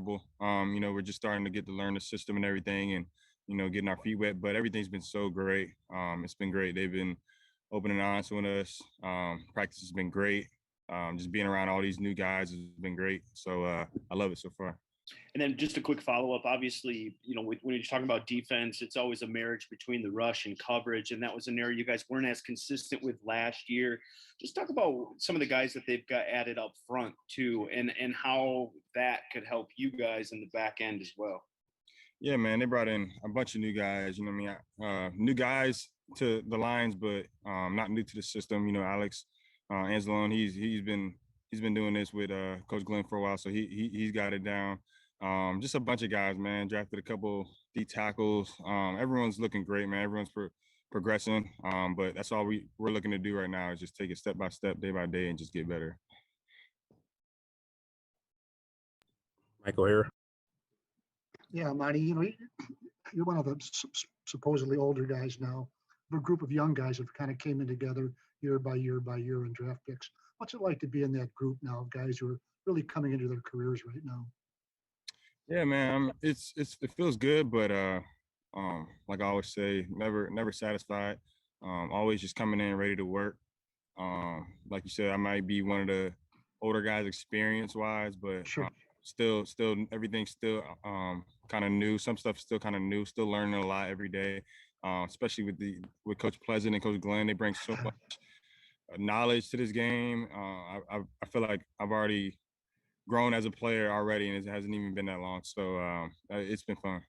terrible. We're just starting to get to learn the system and everything, and getting our feet wet. But everything's been so great. It's been great. They've been open and honest with us. Practice has been great. Just being around all these new guys has been great. So I love it so far. And then just a quick follow-up, obviously, when you're talking about defense, it's always a marriage between the rush and coverage. And that was an area you guys weren't as consistent with last year. Just talk about some of the guys that they've got added up front too, and how that could help you guys in the back end as well. Yeah, man, they brought in a bunch of new guys, new guys to the Lions, but not new to the system. Alex Anzalone, he's been doing this with Coach Glenn for a while, so he's got it down. Just a bunch of guys, man. Drafted a couple D tackles. Everyone's looking great, man. Everyone's progressing. But that's all we're looking to do right now is just take it step by step, day by day, and just get better. Michael here. Yeah, Monty, you're one of the supposedly older guys now. A group of young guys have kind of came in together year by year in draft picks. What's it like to be in that group now of guys who are really coming into their careers right now? Yeah, man, it feels good, but like I always say, never satisfied. Always just coming in ready to work. Like you said, I might be one of the older guys experience-wise, but sure. Still everything's still kind of new. Some stuff's still kind of new. Still learning a lot every day, especially with Coach Pleasant and Coach Glenn. They bring so much knowledge to this game. I feel like I've already grown as a player already, and it hasn't even been that long. So it's been fun.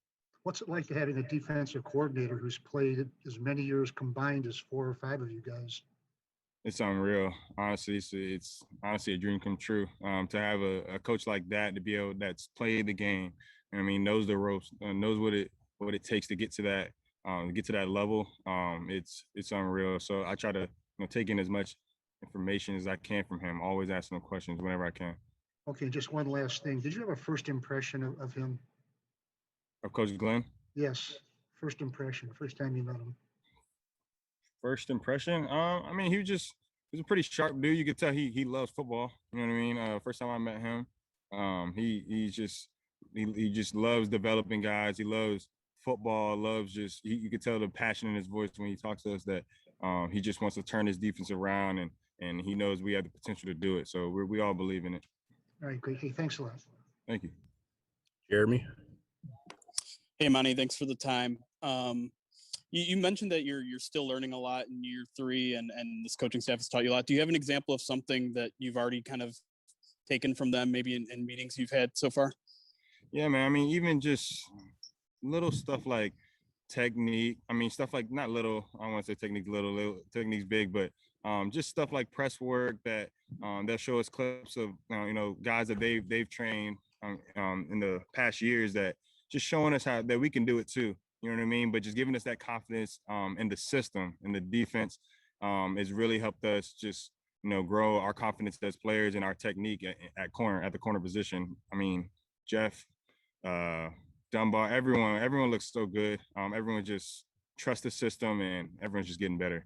What's it like to having a defensive coordinator who's played as many years combined as 4 or 5 of you guys? It's unreal. Honestly, it's honestly a dream come true. To have a coach like that, to be able that's played the game. Knows the ropes, knows what it takes to get to that level. It's unreal. So I try to take in as much information as I can from him. Always asking him questions whenever I can. Okay, just one last thing. Did you have a first impression of him? Of Coach Glenn? Yes, first impression, first time you met him. First impression? He was a pretty sharp dude. You could tell he loves football. You know what I mean? First time I met him, he just loves developing guys. He loves football. You could tell the passion in his voice when he talks to us that he just wants to turn his defense around, and he knows we have the potential to do it. So we all believe in it. All right, great. Hey, thanks a lot. Thank you. Jeremy. Hey, Monty, thanks for the time. You mentioned that you're still learning a lot in year 3 and this coaching staff has taught you a lot. Do you have an example of something that you've already kind of taken from them, maybe in meetings you've had so far? Yeah, man. Even just little stuff like technique. Stuff like not little, I don't want to say technique little technique's big, but just stuff like press work that they'll show us clips of, guys that they've trained in the past years that just showing us how that we can do it too. You know what I mean? But just giving us that confidence in the system and the defense has really helped us just, grow our confidence as players and our technique at the corner position. Jeff, Dunbar, everyone looks so good. Everyone just trusts the system and everyone's just getting better.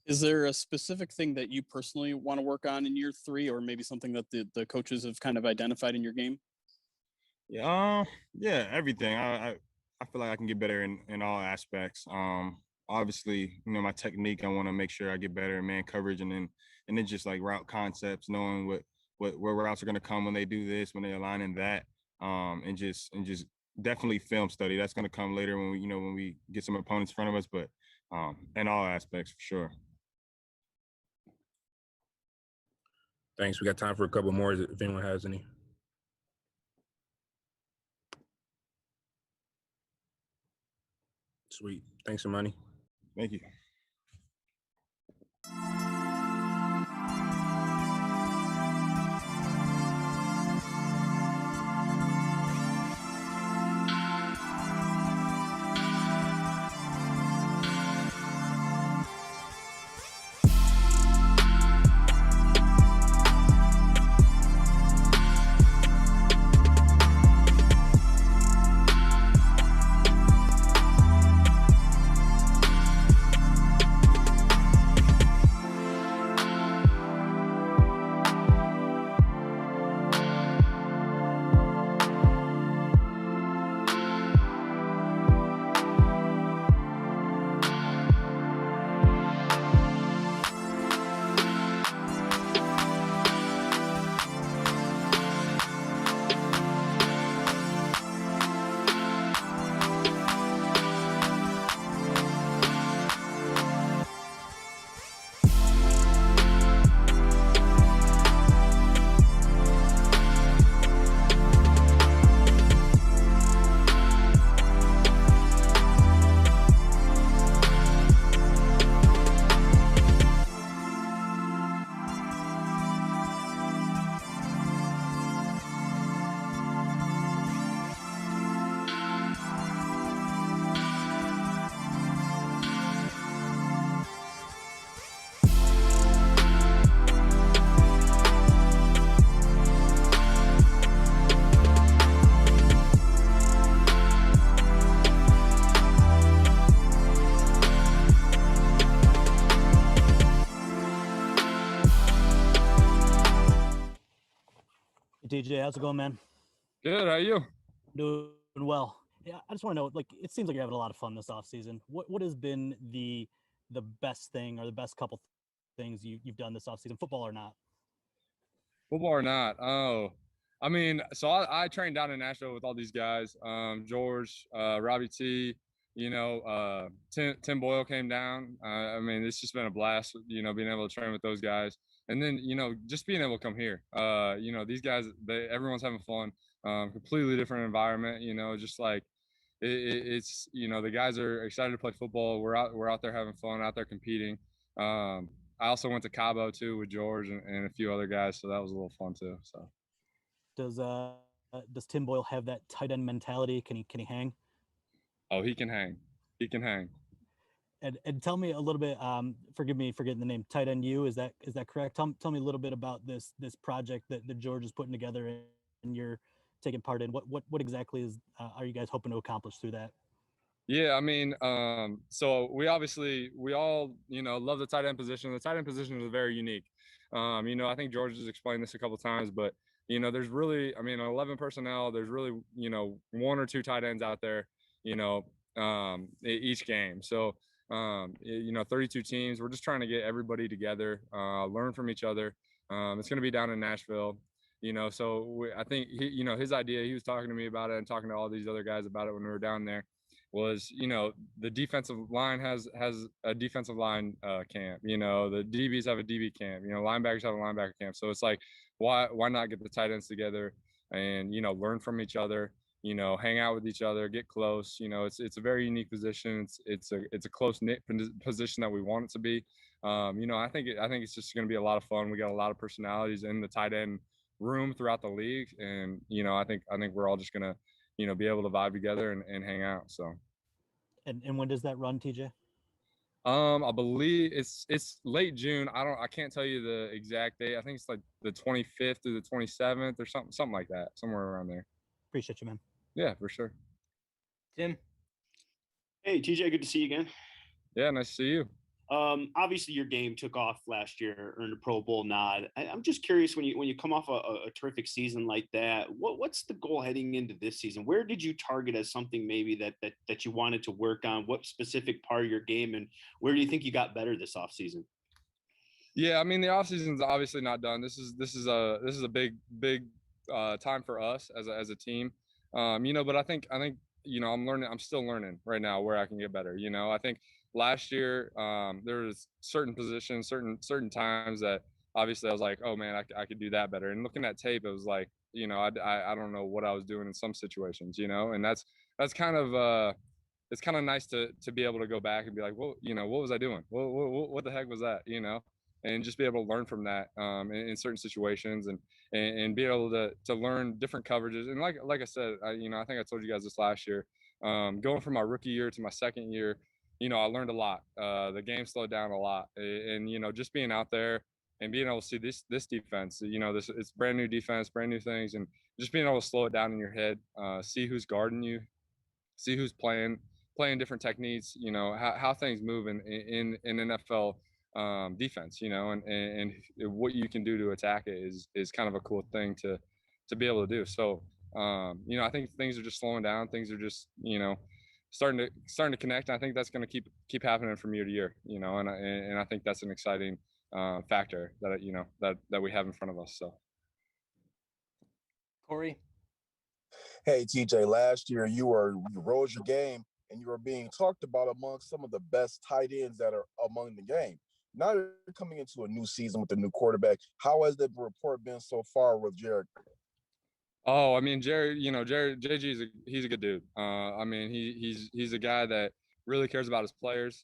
Is there a specific thing that you personally want to work on in year 3, or maybe something that the coaches have kind of identified in your game? Yeah, everything. I feel like I can get better in all aspects. Obviously, my technique, I want to make sure I get better in man coverage, and then just like route concepts, knowing what routes are going to come when they do this, when they align in that, and just definitely film study. That's going to come later when we get some opponents in front of us, but in all aspects for sure. Thanks. We got time for a couple more if anyone has any. Sweet. Thanks, Amani. Thank you. TJ, how's it going, man? Good. How you? Doing well. Yeah, I just want to know, like, it seems like you're having a lot of fun this off season. What has been the best thing or the best couple things you've done this off season, football or not? Football or not? Oh, I mean, so I trained down in Nashville with all these guys. George, Robbie T, Tim Boyle came down. I mean, it's just been a blast, being able to train with those guys. And then, just being able to come here. These guys, everyone's having fun. Completely different environment, just like it's, the guys are excited to play football. We're out there having fun, out there competing. I also went to Cabo too with George and a few other guys, so that was a little fun too. So does Tim Boyle have that tight end mentality? Can he hang? Oh, he can hang. He can hang. And tell me a little bit. Forgive me for getting the name Tight End U. Is that correct? Tell me a little bit about this project that George is putting together and you're taking part in. What exactly are you guys hoping to accomplish through that? Yeah, I mean, so we all, love the tight end position. The tight end position is very unique. I think George has explained this a couple of times, but there's really, 11 personnel. There's really, one or two tight ends out there, each game. So, 32 teams. We're just trying to get everybody together, learn from each other. It's going to be down in Nashville. I think his idea. He was talking to me about it and talking to all these other guys about it when we were down there. Was the defensive line has a defensive line camp. The DBs have a DB camp. Linebackers have a linebacker camp. So it's like, why not get the tight ends together and learn from each other. Hang out with each other, get close. It's a very unique position. It's a close knit position that we want it to be. I think it's just going to be a lot of fun. We got a lot of personalities in the tight end room throughout the league, and I think we're all just gonna be able to vibe together and hang out. So. And when does that run, TJ? I believe it's late June. I can't tell you the exact date. I think it's like the 25th through the 27th or something like that, somewhere around there. Appreciate you, man. Yeah, for sure. Tim. Hey, TJ, good to see you again. Yeah, nice to see you. Obviously your game took off last year, earned a Pro Bowl nod. I'm just curious, when you come off a terrific season like that, what's the goal heading into this season? Where did you target as something maybe that you wanted to work on? What specific part of your game, and where do you think you got better this offseason? Yeah, I mean, the offseason's obviously not done. This is a big time for us as a team. But I think I'm still learning right now where I can get better. I think last year there was certain positions, certain times that obviously I was like, oh man, I could do that better. And looking at tape, it was like, I don't know what I was doing in some situations, and that's kind of it's kind of nice to be able to go back and be like, well, what was I doing? What the heck was that? And just be able to learn from that in certain situations and be able to learn different coverages. And like I said, I think I told you guys this last year, going from my rookie year to my second year, I learned a lot. The game slowed down a lot, and just being out there and being able to see this defense, it's brand new defense, brand new things, and just being able to slow it down in your head, see who's guarding you, see who's playing different techniques, how things move in NFL defense, and what you can do to attack it is kind of a cool thing to be able to do. So, I think things are just slowing down. Things are just, starting to connect. I think that's going to keep happening from year to year, and I think that's an exciting factor that that we have in front of us. So, Corey. Hey, TJ, last year you rose your game and you were being talked about among some of the best tight ends that are among the game. Now you're coming into a new season with a new quarterback. How has the report been so far with Jared? Oh, I mean, Jared, JG he's a good dude. I mean, he's a guy that really cares about his players.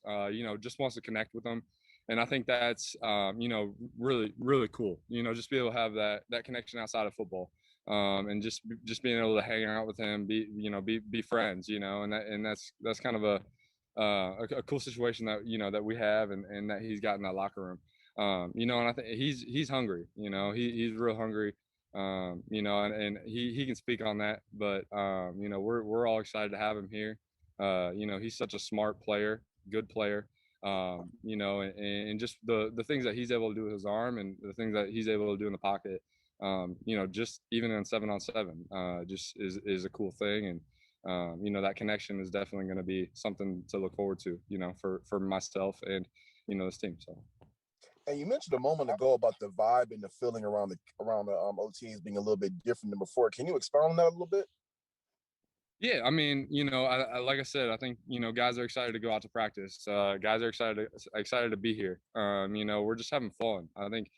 Just wants to connect with them, and I think that's really really cool. Just be able to have that connection outside of football, and just being able to hang out with him, be friends, and that's kind of a cool situation that we have and that he's got in that locker room. And I think he's hungry. He's real hungry. And he can speak on that, but we're all excited to have him here. He's such a smart player, good player. And just the things that he's able to do with his arm and the things that he's able to do in the pocket. just even in 7-on-7, just is a cool thing. And, that connection is definitely going to be something to look forward to, for myself and, this team. So. And you mentioned a moment ago about the vibe and the feeling around the OTAs being a little bit different than before. Can you expound on that a little bit? Yeah, I mean, like I said, I think guys are excited to go out to practice. Guys are excited to be here. We're just having fun. I think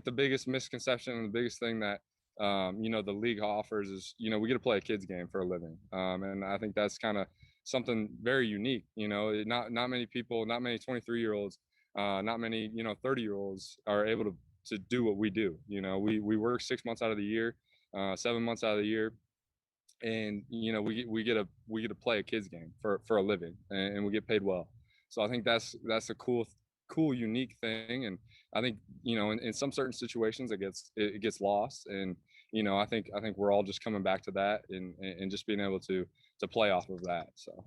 the biggest misconception and the biggest thing that the league offers is we get to play a kids game for a living, and I think that's kind of something very unique. Not many people, not many 23-year-olds, not many 30-year-olds are able to do what we do. We work 6 months out of the year, 7 months out of the year. And we get to play a kids game for a living, and we get paid well. So I think that's a cool unique thing. And I think in some certain situations it gets lost. And I think we're all just coming back to that and just being able to play off of that. So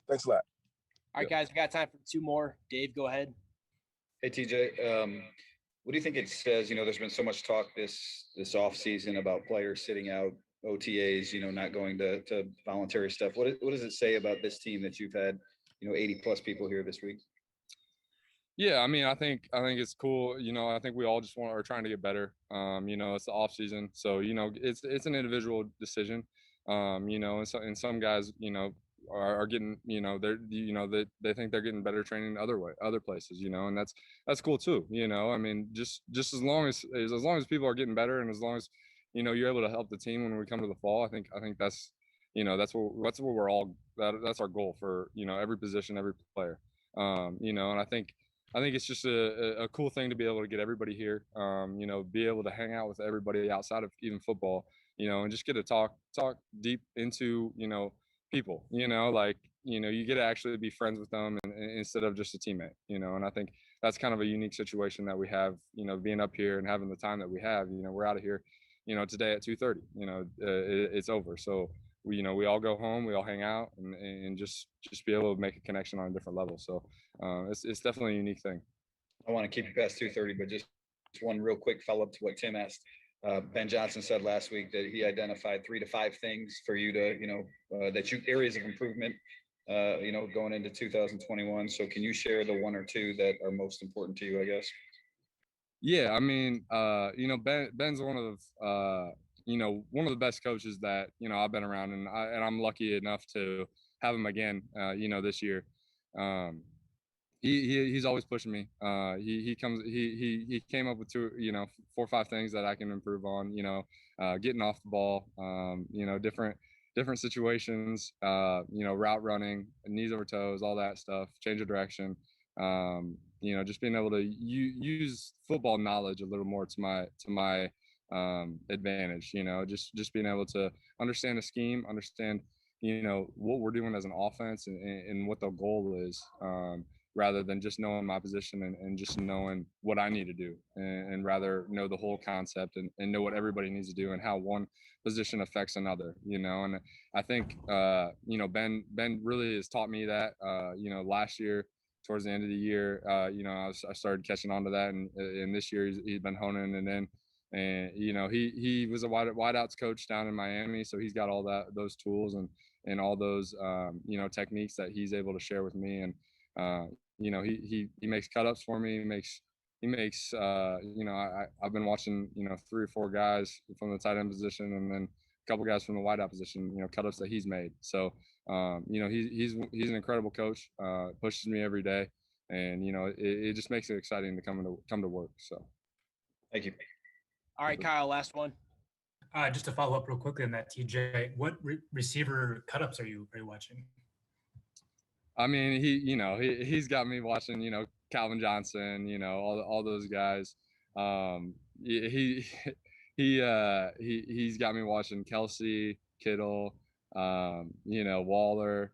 thanks a lot. All right, guys, we got time for 2 more. Dave, go ahead. Hey, TJ, what do you think it says? There's been so much talk this off season about players sitting out OTAs, not going to voluntary stuff. What does it say about this team that you've had, 80 plus people here this week? Yeah, I mean, I think it's cool. I think we all just are trying to get better. It's the off season, so it's an individual decision. And some guys, are getting, they think they're getting better training other places, and that's cool too. I mean, just as long as people are getting better, and as long as you're able to help the team when we come to the fall, I think that's that's what we're all, that's our goal for every position, every player. And I think it's just a cool thing to be able to get everybody here, be able to hang out with everybody outside of even football, and just get to talk deep into people, you get to actually be friends with them, and instead of just a teammate, and I think that's kind of a unique situation that we have, being up here and having the time that we have. We're out of here today at 2:30. It's over. So we all go home, we all hang out, and just be able to make a connection on a different level. So it's definitely a unique thing. I want to keep you past 2:30, but just one real quick follow up to what Tim asked. Ben Johnson said last week that he identified 3 to 5 things for you to, areas of improvement, going into 2021. So can you share the 1 or 2 that are most important to you, I guess? Yeah, I mean, Ben's one of the best coaches that I've been around, and I'm lucky enough to have him again, this year. He's always pushing me. He came up with 4 or 5 things that I can improve on. Getting off the ball, different situations, route running, knees over toes, all that stuff, change of direction. Just being able to use football knowledge a little more to my advantage. Just being able to understand the scheme, understand what we're doing as an offense, and what the goal is, rather than just knowing my position and just knowing what I need to do, and rather know the whole concept and know what everybody needs to do and how one position affects another. And I think Ben really has taught me that. Last year, towards the end of the year, I started catching on to that, and this year he's been honing it in. And he was a wideouts coach down in Miami, so he's got all those tools and all those techniques that he's able to share with me. And he makes cut-ups for me. He makes I've been watching 3 or 4 guys from the tight end position, and then a couple guys from the wideout position, cut-ups that he's made. So he's an incredible coach. Pushes me every day, and it just makes it exciting to come to work. So thank you. All right, Kyle, last one. Just to follow up real quickly on that, TJ, what receiver cut-ups are you watching? I mean, he's got me watching, Calvin Johnson, all those guys. He's got me watching Kelsey, Kittle, Waller.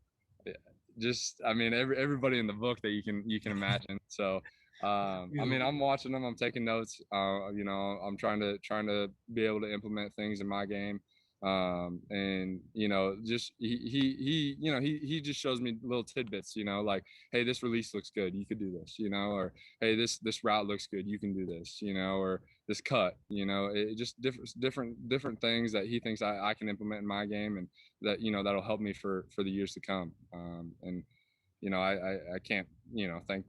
Just, I mean, everybody in the book that you can imagine. So, I mean, I'm watching them. I'm taking notes. I'm trying to be able to implement things in my game. And just he just shows me little tidbits, like, hey, this release looks good, you could do this, or hey, this route looks good, you can do this, or this cut. It just different things that he thinks I can implement in my game, and that that'll help me for the years to come. And I can't thank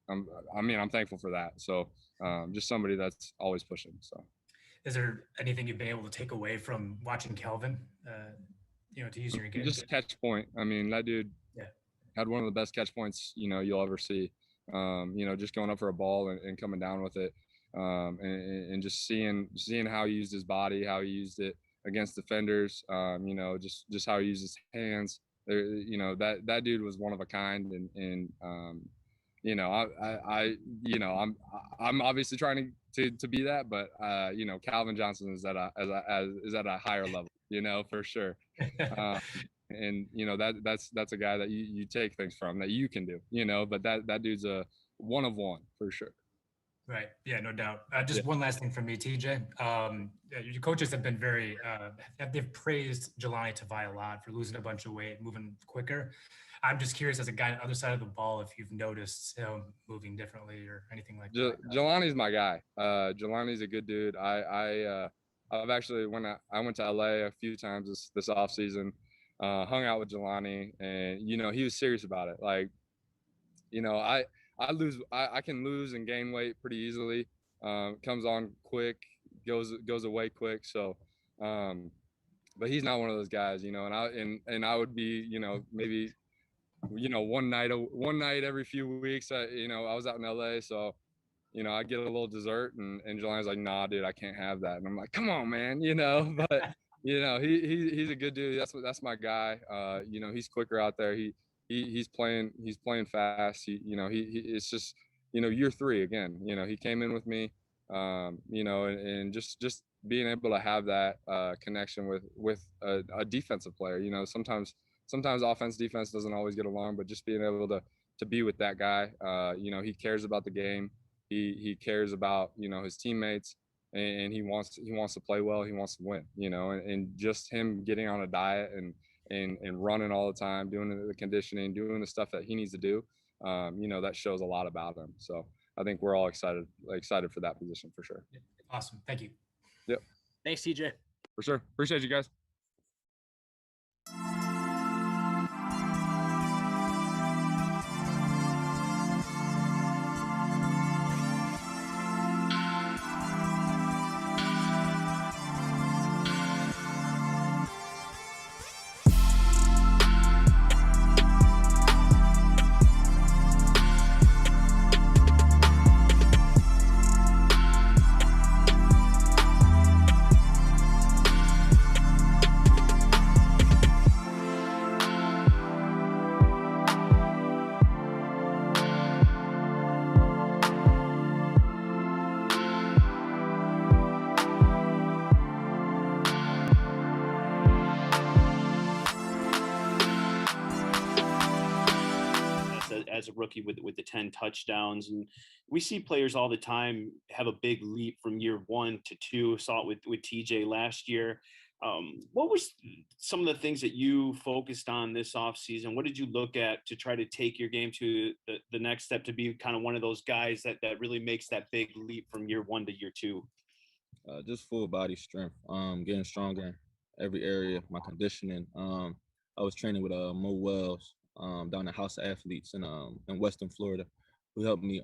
I'm thankful for that. So just somebody that's always pushing. So Is there anything you've been able to take away from watching Calvin? To use in your game? Just catch point. I mean, that dude had one of the best catch points you'll ever see. Just going up for a ball and coming down with it, and just seeing how he used his body, how he used it against defenders. Just how he used his hands. That dude was one of a kind, and I'm obviously trying to be that, but Calvin Johnson is at a higher level, for sure. And that's a guy that you take things from, that you can do, but that dude's a one of one for sure. Right. Yeah, no doubt. Just one last thing from me, TJ. Your coaches have been they've praised Jelani Tavai a lot for losing a bunch of weight, moving quicker. I'm just curious, as a guy on the other side of the ball, if you've noticed him moving differently or anything like that. Jelani's my guy. Jelani's a good dude. I've actually, when I went to LA a few times this off season, hung out with Jelani, and he was serious about it. Like, I can lose and gain weight pretty easily. Comes on quick, goes away quick. So, but he's not one of those guys, and I would be, maybe, one night every few weeks. I was out in LA, so I get a little dessert, and Jelani's like, "Nah, dude, I can't have that." And I'm like, "Come on, man," But he's a good dude. That's my guy. He's quicker out there. He's playing fast. It's just year 3 again. He came in with me. And just being able to have that connection with a defensive player. Sometimes offense defense doesn't always get along, but just being able to be with that guy. He cares about the game. He cares about his teammates, and he wants to play well. He wants to win. And just him getting on a diet and running all the time, doing the conditioning, doing the stuff that he needs to do. That shows a lot about him. So I think we're all excited for that position for sure. Awesome. Thank you. Yep. Thanks, TJ. For sure. Appreciate you guys. As a rookie with the 10 touchdowns, and we see players all the time have a big leap from year 1 to 2. Saw it with TJ last year. What was some of the things that you focused on this offseason? What did you look at to try to take your game to the next step, to be kind of one of those guys that really makes that big leap from year 1 to year 2? Just full body strength, getting stronger every area, my conditioning. I was training with Mo Wells down at House of Athletes in Western Florida, who helped me.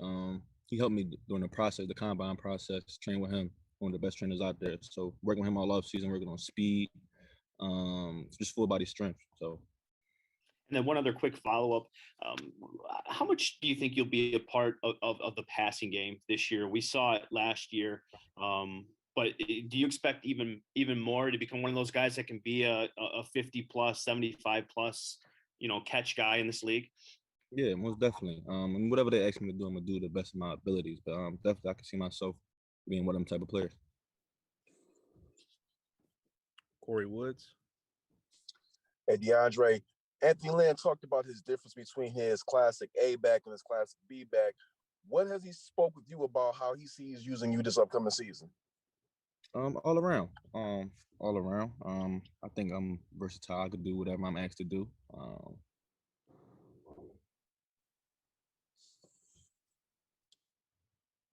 He helped me during the combine process. Train with him, one of the best trainers out there. So working with him all off season, working on speed, just full body strength. So. And then one other quick follow-up. How much do you think you'll be a part of the passing game this year? We saw it last year. But do you expect even more to become one of those guys that can be a 50 plus, 75 plus, catch guy in this league? Yeah, most definitely. And whatever they ask me to do, I'm gonna do the best of my abilities. But definitely, I can see myself being one of them type of players. Corey Woods. Hey, DeAndre, Anthony Lynn talked about his difference between his classic A back and his classic B back. What has he spoke with you about how he sees using you this upcoming season? All around. I think I'm versatile. I could do whatever I'm asked to do.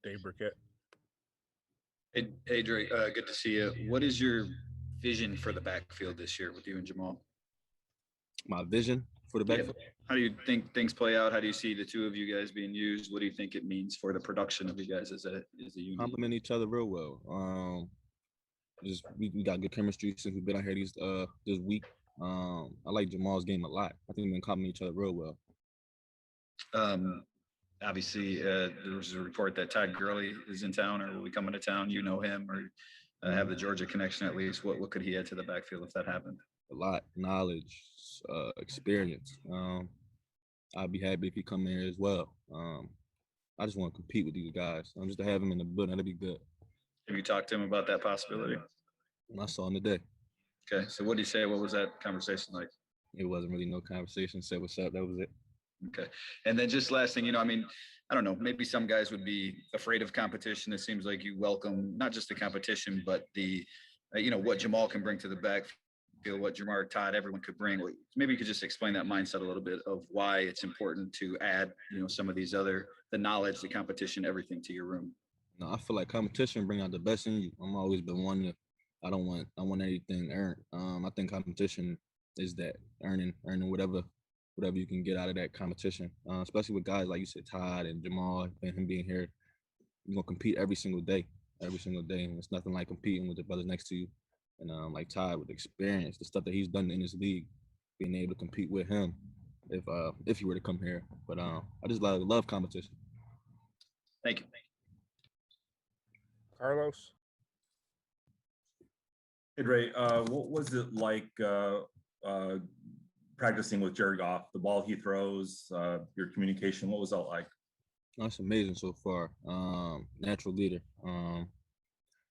Dave Burkett. Hey, Dre, good to see you. What is your vision for the backfield this year with you and Jamal? My vision for the Yeah. backfield. How do you think things play out? How do you see the two of you guys being used? What do you think it means for the production of you guys as a unit? Complement each other real well. Just we got good chemistry since we've been out here this week. I like Jamal's game a lot. I think we can complement each other real well. Obviously, there was a report that Todd Gurley is in town or will be coming to town. You know him or have the Georgia connection at least. What could he add to the backfield if that happened? A lot, knowledge, experience. I'd be happy if he come in here as well. I just want to compete with these guys. Just to have him in the building, that'd be good. Have you talked to him about that possibility? I saw him today. Okay, so what did he say? What was that conversation like? It wasn't really no conversation. Said what's up. That was it. Okay, and then just last thing, I mean, I don't know, maybe some guys would be afraid of competition. It seems like you welcome not just the competition, but the, what Jamal can bring to the backfield, what Jamar, Todd, everyone could bring. Maybe you could just explain that mindset a little bit of why it's important to add, some of these the knowledge, the competition, everything to your room. No, I feel like competition bring out the best in you. I'm always been one to, I want anything earned. I think competition is that earning whatever you can get out of that competition, especially with guys like you said, Todd and Jamal and him being here. You're gonna compete every single day, and it's nothing like competing with the brothers next to you. And like Todd with experience, the stuff that he's done in this league, being able to compete with him if he were to come here. But I just love competition. Thank you. Carlos. Hey Dre, what was it like practicing with Jared Goff? The ball he throws, your communication, what was that like? That's amazing so far. Natural leader.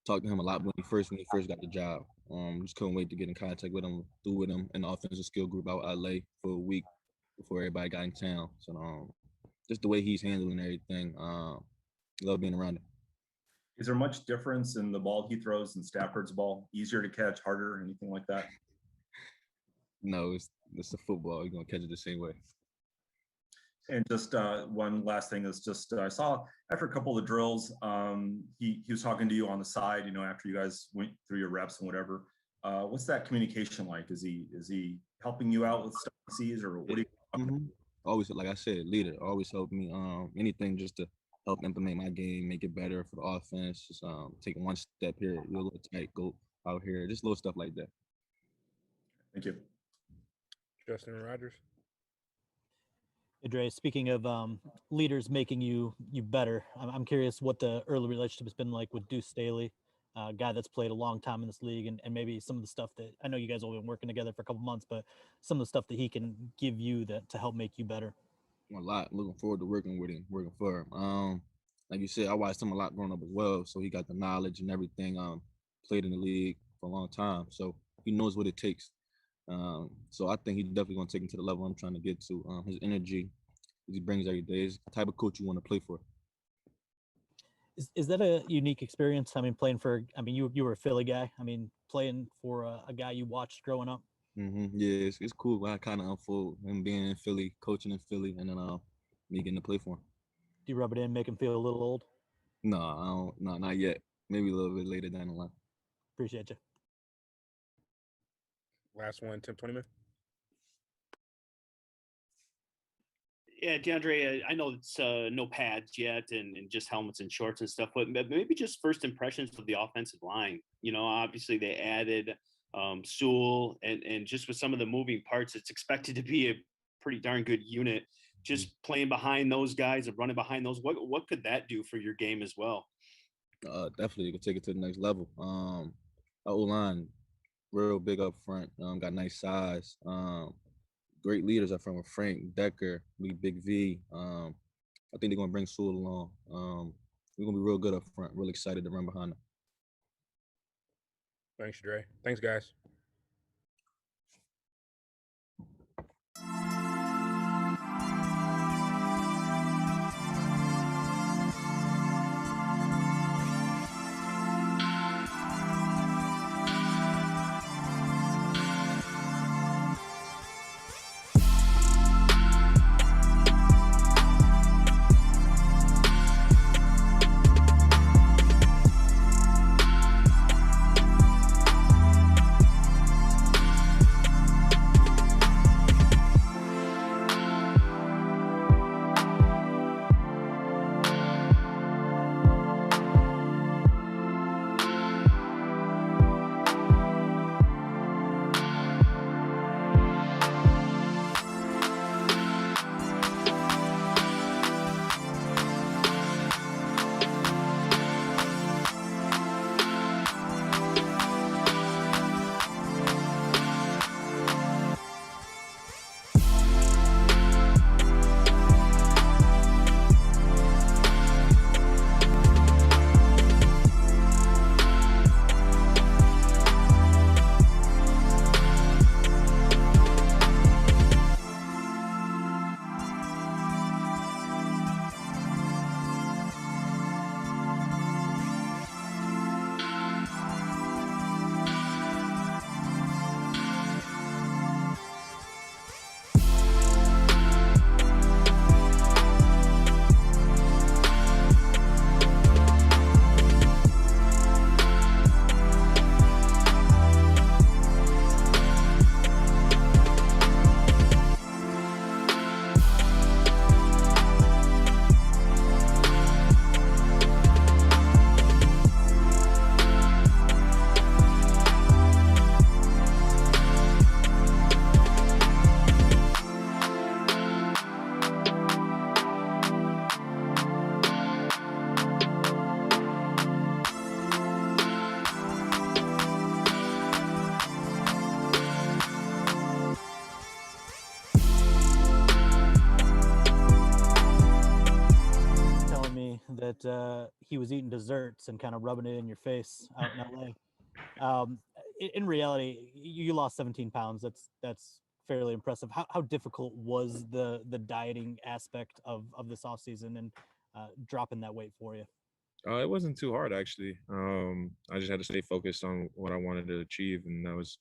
Talked to him a lot when he first got the job. Just couldn't wait to get in contact with him, with him in the offensive skill group out LA for a week before everybody got in town. So just the way he's handling everything, love being around him. Is there much difference in the ball he throws and Stafford's ball? Easier to catch, harder, anything like that? No, it's the football. You're gonna catch it the same way. And just one last thing is just I saw after a couple of the drills, he was talking to you on the side, after you guys went through your reps and whatever. What's that communication like? Is he helping you out with stuff he sees, or what do you? Always, like I said, leader. Always help me. Anything just to help implement my game, make it better for the offense. Just take one step here, you're a little tight, go out here, just little stuff like that. Thank you. Justin Rogers. Hey, Dre, speaking of leaders making you better, I'm curious what the early relationship has been like with Deuce Staley, a guy that's played a long time in this league, and maybe some of the stuff that I know you guys have been working together for a couple months, but some of the stuff that he can give you to help make you better. A lot. Looking forward to working with him, working for him. Like you said, I watched him a lot growing up as well, so he got the knowledge and everything. Played in the league for a long time, so he knows what it takes. So I think he's definitely going to take him to the level I'm trying to get to. His energy he brings every day is the type of coach you want to play for. Is that a unique experience? I mean, you were a Philly guy. I mean, playing for a guy you watched growing up. Yeah, it's cool. I kind of unfold him being in Philly, coaching in Philly, and then me getting to play for him. Do you rub it in, make him feel a little old? No, I don't. No, not yet. Maybe a little bit later down the line. Appreciate you. Last one, Tim Twentyman. Yeah, DeAndre, I know it's no pads yet and just helmets and shorts and stuff, but maybe just first impressions of the offensive line. Obviously they added Sewell and just with some of the moving parts, it's expected to be a pretty darn good unit. Just playing behind those guys and running behind those, what could that do for your game as well? Definitely, you could take it to the next level. Our O-line, real big up front, got nice size. Great leaders up front with Frank, Decker, Big V. I think they're going to bring Sewell along. We're going to be real good up front. Really excited to run behind them. Thanks, Dre. Thanks, guys. that he was eating desserts and kind of rubbing it in your face out in LA. In reality, you lost 17 pounds. That's fairly impressive. How difficult was the dieting aspect of this off season and dropping that weight for you? It wasn't too hard actually. I just had to stay focused on what I wanted to achieve, and that was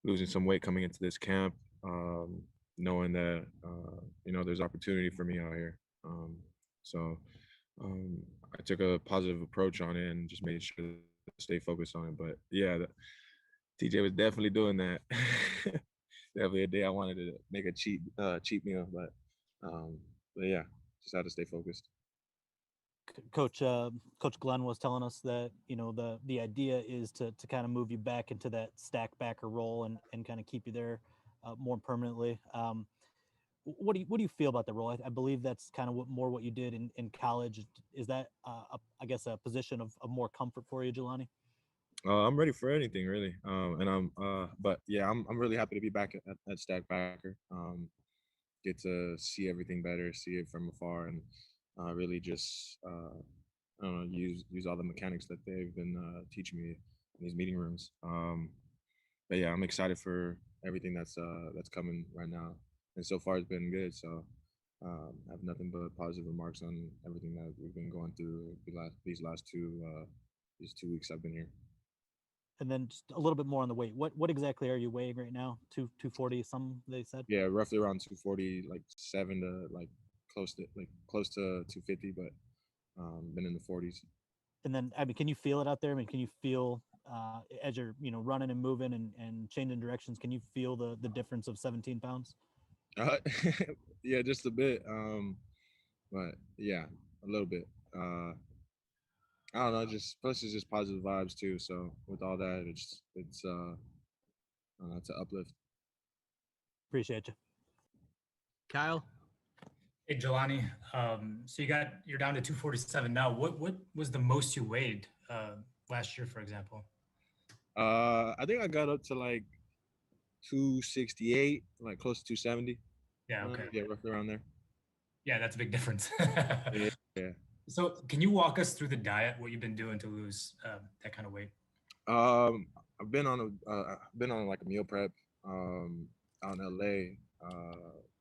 losing some weight coming into this camp. Knowing that there's opportunity for me out here. So I took a positive approach on it and just made sure to stay focused on it. But yeah, TJ was definitely doing that. Definitely a day I wanted to make a cheat meal, but yeah, just had to stay focused. Coach Glenn was telling us that the idea is to kind of move you back into that stack backer role and kind of keep you there more permanently. What do you feel about the role? I believe that's kind of what you did in college. Is that I guess a position of more comfort for you, Jelani? I'm ready for anything really, but yeah, I'm really happy to be back at stack backer. Get to see everything better, see it from afar, and really just I don't know, use all the mechanics that they've been teaching me in these meeting rooms. But yeah, I'm excited for everything that's coming right now, and so far it's been good. So I have nothing but positive remarks on everything that we've been going through these last 2 weeks I've been here. And then just a little bit more on the weight. What exactly are you weighing right now? 240 some they said? Yeah, roughly around 240, like 7 to like close to 250, but been in the 40s. And then I mean, can you feel it out there? I mean, can you feel as you're running and moving and changing directions? Can you feel the difference of 17 pounds? Yeah, just a bit. But yeah, a little bit. I don't know, just plus it's just positive vibes too. So with all that, it's an uplift. Appreciate you. Kyle? Hey, Jelani. So you're down to 247 now. What was the most you weighed last year, for example? I think I got up to like 268, like close to 270. Yeah, okay. Yeah, roughly around there. Yeah, that's a big difference. Yeah. So can you walk us through the diet, what you've been doing to lose that kind of weight? I've been on like a meal prep out in LA.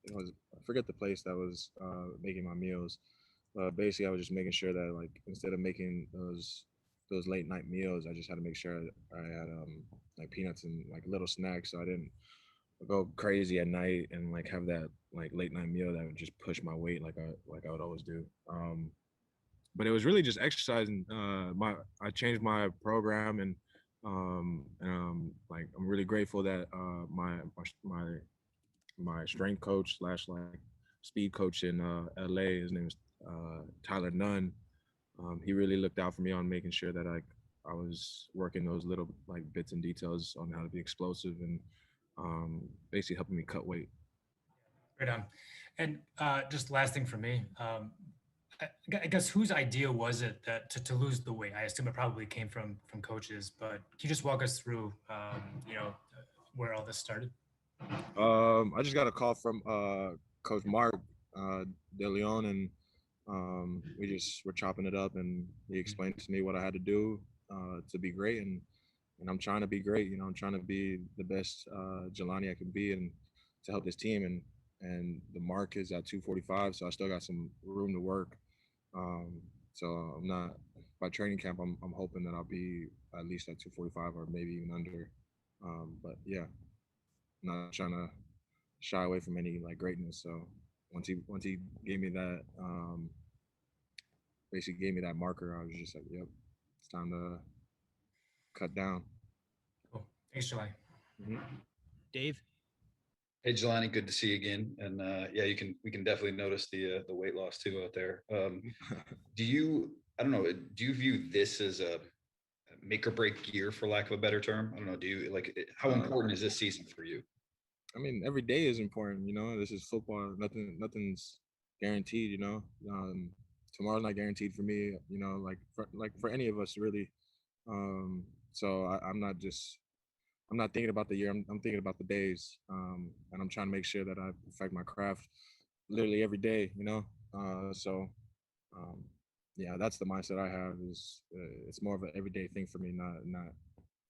It was, I forget the place that was making my meals. Basically, I was just making sure that like instead of making those late night meals, I just had to make sure I had like peanuts and like little snacks, so I didn't go crazy at night and like have that like late night meal that would just push my weight like I would always do. But it was really just exercising. I changed my program and like I'm really grateful that my strength coach / like speed coach in LA, his name is Tyler Nunn. He really looked out for me on making sure that I was working those little like bits and details on how to be explosive and basically helping me cut weight. Right on. And just last thing for me, I guess whose idea was it that to lose the weight? I assume it probably came from coaches, but can you just walk us through, where all this started? I just got a call from Coach Mark De Leon, and we just were chopping it up, and he explained to me what I had to do to be great, and I'm trying to be great. I'm trying to be the best Jelani I can be, and to help this team. And the mark is at 245, so I still got some room to work. So I'm not by training camp. I'm hoping that I'll be at least at 245 or maybe even under. But yeah, I'm not trying to shy away from any like greatness. So once he gave me that, basically gave me that marker, I was just like, yep, it's time to cut down. Cool. Thanks, Jelani. Mm-hmm. Dave? Hey, Jelani, good to see you again. And yeah, we can definitely notice the weight loss too out there. I don't know, do you view this as a make or break year, for lack of a better term? I don't know. Do you how important is this season for you? I mean, every day is important. This is football. Nothing's guaranteed. Tomorrow's not guaranteed for me. For any of us really. So I'm not thinking about the year. I'm thinking about the days. And I'm trying to make sure that I perfect my craft literally every day. So yeah, that's the mindset I have. Is it's more of an everyday thing for me, not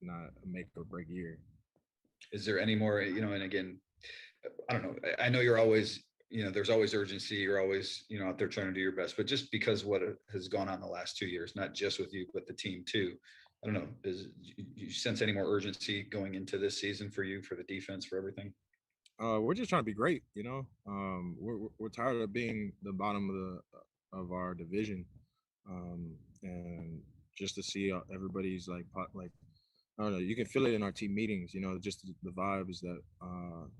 a make or break year. Is there any more, and again, I don't know. I know you're always, there's always urgency. You're always, out there trying to do your best, but just because what has gone on the last 2 years, not just with you, but the team too. I don't know. You sense any more urgency going into this season for you, for the defense, for everything? We're just trying to be great, we're tired of being the bottom of our division. And just to see everybody's like I don't know, you can feel it in our team meetings, just the vibes that um,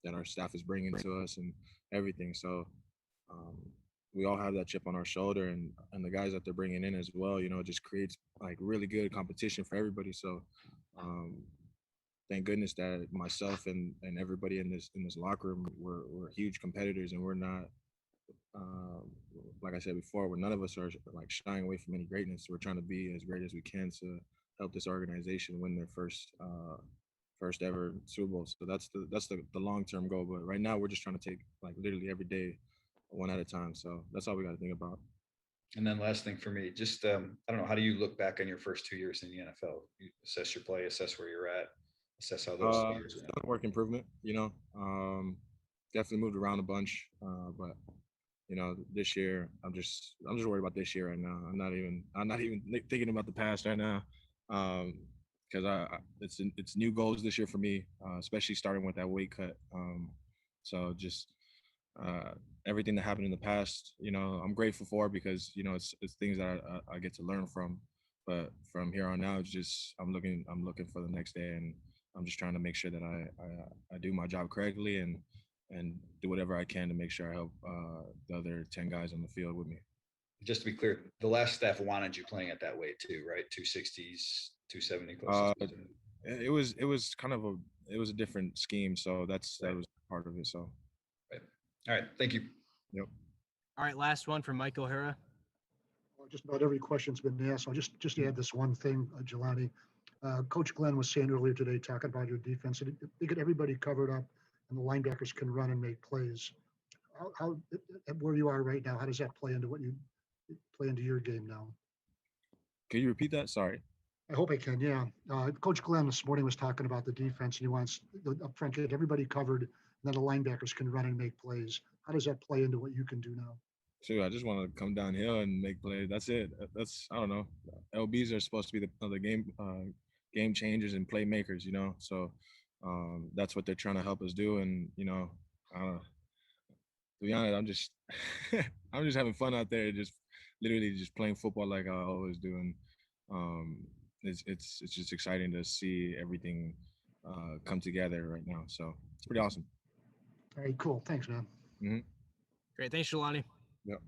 that our staff is bringing to us and everything. So um, we all have that chip on our shoulder, and the guys that they're bringing in as well, it just creates like really good competition for everybody. So thank goodness that myself and everybody in this locker room, we're huge competitors, and we're not like I said before, where none of us are like shying away from any greatness. We're trying to be as great as we can to help this organization win their first ever Super Bowl. So that's the long-term goal. But right now we're just trying to take like literally every day one at a time. So that's all we got to think about. And then last thing for me, just I don't know, how do you look back on your first 2 years in the NFL? You assess your play, assess where you're at, assess how those 2 years went. Work improvement, definitely moved around a bunch, but this year I'm just worried about this year right now. I'm not even thinking about the past right now, because it's new goals this year for me, especially starting with that weight cut. So just everything that happened in the past, I'm grateful for, because it's things that I get to learn from. But from here on out, it's just I'm looking for the next day, and I'm just trying to make sure that I do my job correctly and do whatever I can to make sure I help the other 10 guys on the field with me. Just to be clear, the last staff wanted you playing at that weight too, right? 260s, 270 close. It was kind of a different scheme, so that was part of it. So, right. All right, thank you. Yep. All right, last one from Mike O'Hara. Well, just about every question's been asked. I'll just add this one thing, Jelani. Coach Glenn was saying earlier today, talking about your defense, and they get everybody covered up, and the linebackers can run and make plays. How where you are right now, how does that play into your game now? Can you repeat that? Sorry. I hope I can. Yeah. Coach Glenn this morning was talking about the defense, and he wants up front get everybody covered, and then the linebackers can run and make plays. How does that play into what you can do now? Sure, I just want to come downhill and make plays. That's it. I don't know. LBs are supposed to be the game changers and playmakers, So that's what they're trying to help us do. And to be honest, I'm just I'm just having fun out there, just literally just playing football like I always do. And it's just exciting to see everything come together right now. So it's pretty awesome. All right, cool. Thanks, man. Great. Thanks, Jelani. Yep.